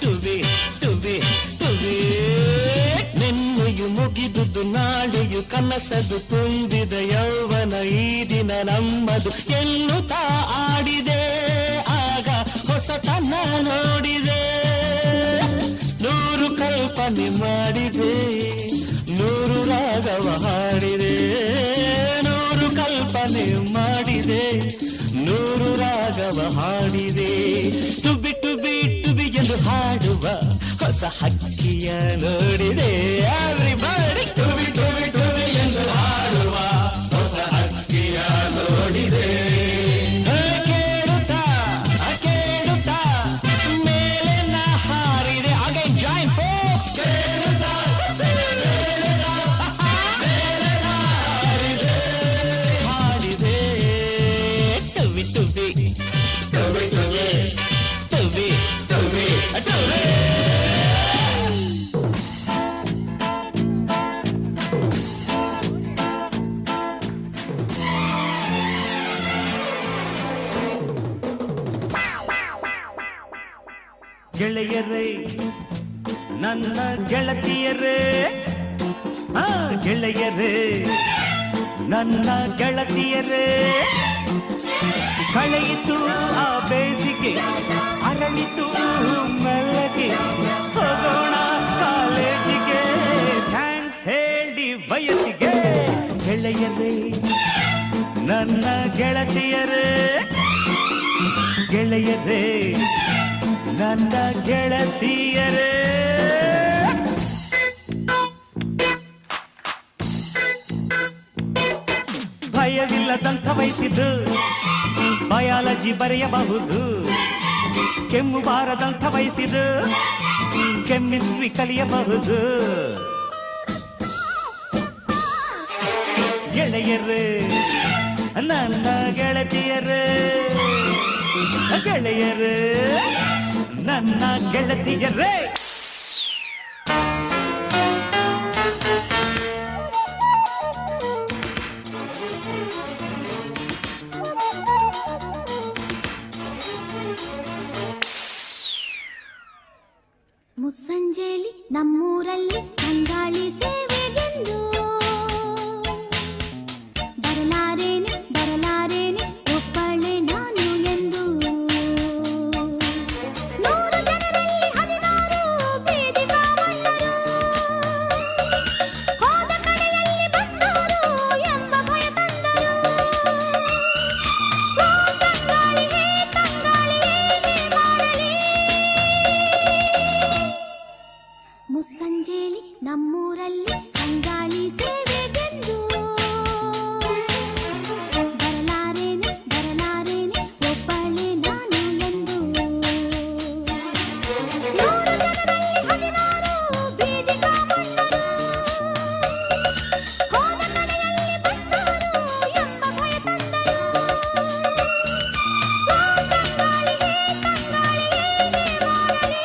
ಟುಬಿ ಟುಬಿ ಟುಬಿ ನಿನ್ನೆಯು ಮುಗಿದುದು ನಾಳೆಯು ಕನಸದು ತುಂಬಿದ ಯೌವನ ಈ ದಿನ ನಮ್ಮದು ಎನ್ನುತ್ತಾ ಆಡಿದೆ ಆಗ ಹೊಸತನ ನೋಡಿದೆ ನೂರು ಕಲ್ಪನೆ ಮಾಡಿದೆ ನೂರು ರಾಗವ ಹಾಡಿದೆ ನೂರು ಕಲ್ಪನೆ ಮಾಡಿದೆ ನೂರು ರಾಗವ ಹಾಡಿದೆ ಟುಬಿ ಟುಬಿ ಟುಬಿ ಎಂದು ಹಾಡುವ ಹೊಸ ಹಕ್ಕಿಯ ನೋಡಿದೆ ಎವ್ರಿಬಡಿ ಟುಬಿ ಟುಬಿ ಟುಬಿ ಎಂದು ಹಾಡುವ ಹೊಸ ಹಕ್ಕಿಯ ನೋಡಿದೆ ಕೇಳುತ್ತಾ ಕೇಳುತ್ತಾ ಮೇಲೆ ನಾ ಹಾರಿದೆ ಅಗೈನ್ ಜಾಯಿನ್ ಫೋಕ್ಸ್ ಕೇಳುತ್ತಾ ಹಾಡಿದೆ ಟುಬಿ ಟುಬಿ ಟುಬಿ ಟುಬಿ ಟುಬಿ ಟುಬಿ ಟುಬಿ ಗೆಳೆಯರೇ ನನ್ನ ಗೆಳತಿಯರೇ ಗೆಳೆಯರೇ ನನ್ನ ಗೆಳತಿಯರೇ ಕಳೆಯಿತು ಆ ಬೇಸಿಗೆ ಅರಳಿತು ಮೆಲ್ಲಗೆ ಹೋಗೋಣ ಕಾಲೇಜಿಗೆ ಥ್ಯಾಂಕ್ಸ್ ಹೇಳಿ ವಯಸ್ಸಿಗೆ ಗೆಳೆಯರೇ ನನ್ನ ಗೆಳತಿಯರೇ ಗೆಳೆಯರೇ ನನ್ನ ಗೆಳತಿಯರೇ ಭಯವಿಲ್ಲದಂಥ ವಯಸ್ಸಿದ್ದು ಬಯಾಲಜಿ ಬರೆಯಬಹುದು ಕೆಮ್ಮು ಬಾರದಂಥ ವಯಸ್ಸಿದ್ದು ಕೆಮಿಸ್ಟ್ರಿ ಕಲಿಯಬಹುದು ಗೆಳೆಯರೇ ನನ್ನ ಗೆಳತಿಯರೇ ಗೆಳೆಯರೇ ನನ್ನ ಗೆಳತಿಯರೇ ಮುಸ್ಸಂಜೆಯಲ್ಲಿ ನಮ್ಮೂರಲ್ಲಿ ಅಂಗಾಳಿ ಸೇವೆಗೆಂದು ಬರಲಾರೇನೆ ಬರಲಾರೇನೆ ಒಪ್ಪಳೆ ನಾನು ಎಂದು 100 ಜನರಲ್ಲಿ 16 ಬೀದಿ ಕಾಮಣ್ಣರು ಹೋದ ಕಡೆಯಲ್ಲಿ ಬಂದವರು ಎಂಬ ಭಯ ತಂದರು ತಂಗಾಳಿಗೆ ತಂಗಾಳಿಗೆ ಮಾಡಲಿ ಮುಸ್ಸಂಜೆಯಲ್ಲಿ ನಮ್ಮೂರಲ್ಲಿ ಅಂಗಾಳಿ ಸೇವೆಗೆಂದು ಬರಲಾರೇನೆ ಬರಲಾರೇನೆ ಒಬ್ಬಳೆ ನಾನು ಎಂದು 100 ಜನರಲ್ಲಿ 16 ಬೀದಿ ಕಾಮಣ್ಣರು ಹೋದ ಕಡೆಯಲ್ಲಿ ಬಂದವರು ಎಂಬ ಭಯ ತಂದರು ತಂಗಾಳಿಗೆ ಮಾಡಲಿ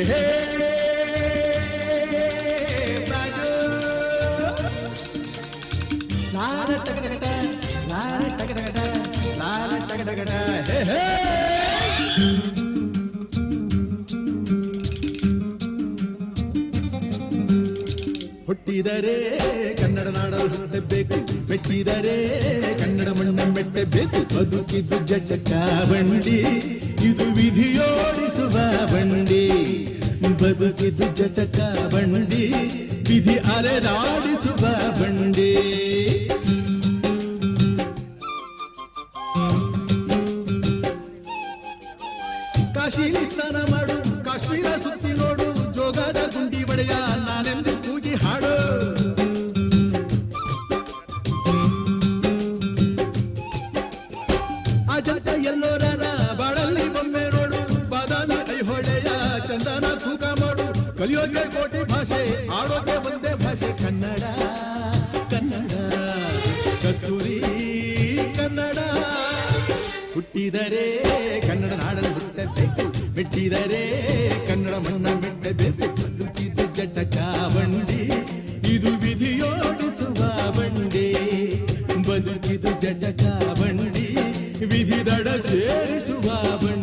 ಹೇ ಬಾಜು ಲಾಲ ಟಗಡಗಡ ಲಾಲ ಟಗಡಗಡ ಲಾಲ ಟಗಡಗಡ ಹೇ ಹೇ ಹುಟ್ಟಿದರೆ ಕನ್ನಡ ನಾಡಲು ಹುಟ್ಟಬೇಕು ಮೆಟ್ಟಿದರೆ ಕನ್ನಡ ಮಣ್ಣ ಮೆಟ್ಟಬೇಕು ಬದುಕಿದ್ದು ಜಟಕ ಬಂಡಿ ಇದು ವಿಧಿಯೋಡಿಸುವ ಬಂಡಿ ಬದುಕಿದ್ದು ಜಟಕ ಬಂಡಿ ವಿಧಿ ಅಲೆದಾಡಿಸುವ ಬಂಡಿ ಕಾಶಿಲಿ ಸ್ನಾನ ಮಾಡು ಕಾಶ್ಮೀರ ಸುತ್ತಿ ನೋಡು ಜೋಗದ ಗುಂಡಿ ಬಡೆಯ ನಾನೆಂದು ಕೂಗಿ ಹಾಡು ಅಜಂತ ಎಲ್ಲೋರನ ಬಾಳಲ್ಲಿ ಬೊಮ್ಮೆ ನೋಡು ಬಾದಾಮಿ ಐಹೊಳೆಯ ಚಂದನ ತೂಕ ಮಾಡು ಕಲಿಯೋಕೆ ಕೋಟಿ ಭಾಷೆ ಆಡೋಕೆ ಒಂದೇ ಭಾಷೆ ಕನ್ನಡ ಕನ್ನಡ ಕಸ್ತೂರಿ ಕನ್ನಡ ಹುಟ್ಟಿದರೆ ಕನ್ನಡ ನಾಡಲು ಹುಟ್ಟಬೇಕು ಮೆಟ್ಟಿದರೆ ಕನ್ನಡ ಮಣ್ಣ ಮೆಟ್ಟಬೇಕು ಬದುಕಿದ್ದು ಜಟಕ ಬಂಡಿ ಇದು ವಿಧಿಯೋಡಿಸುವ ಬಂಡಿ ಬದುಕಿದು ಜಟಕ ಬಂಡಿ ವಿಧಿ ದಡ ಸೇರಿಸುವ ಬಂಡಿ